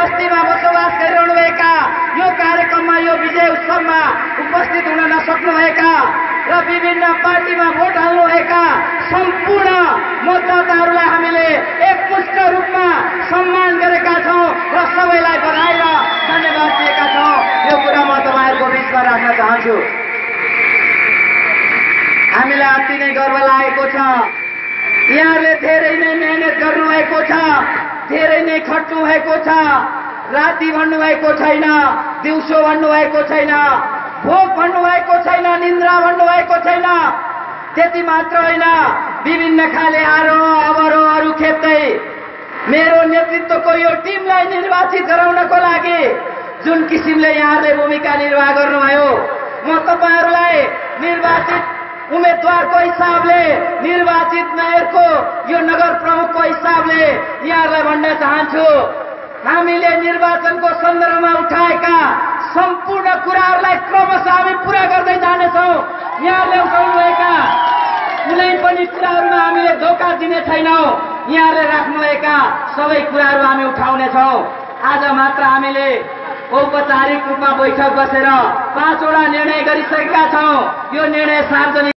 बस्तीमा बसोबास गरिरहनुभएका यो कार्यक्रममा यो विजय उत्सवमा उपस्थित हुन नसक्नुभएका र विभिन्न पार्टीमा भोट हाल्नुभएका सम्पूर्ण मतदाताहरूलाई हामीले एकमुष्ट रूपमा सम्मान गरेका छौं र सबैलाई बधाई र धन्यवाद दिएका छौं। यो कुरा म तपाईहरुको बीचमा राख्न चाहन्छु। हामीलाई अति नै गर्व लागेको छ। यहाँले धेरै नै मेहनत गर्नुभएको छ, धेरै नै खट्नु भएको छ, राति भन्नु भएको छैन, दिउँसो भन्नु भएको छैन, भोक भन्नु भएको छैन, निन्द्रा भन्नु भएको छैन। त्यति मात्र होइन, विभिन्न खाले आरोह अवरोहहरू खेप्दै मेरो नेतृत्वको यो टिमलाई निर्वाचित गराउनको लागि जुन किसिमले यहाँले भूमिका निर्वाह गर्नुभयो, म तपाईहरुलाई निर्वाचित उम्मेदवारको हिसाबले, निर्वाचित मेयरको यो नगर प्रमुखको हिसाबले यहाँलाई भन्न चाहन्छु, हामीले निर्वाचनको सन्दर्भमा उठाएका सम्पूर्ण कुराहरूलाई क्रमशः हामी पूरा गर्दै जानेछौँ। यहाँले उठाउनुभएका कुनै पनि कुराहरूमा हामीले धोका दिने छैनौँ। यहाँले राख्नुभएका सबै कुराहरू हामी उठाउनेछौँ। आज मात्र हामीले औपचारिक रूपमा बैठक बसेर 5 वटा निर्णय गरिसकेका छौँ। यो निर्णय सार्वजनिक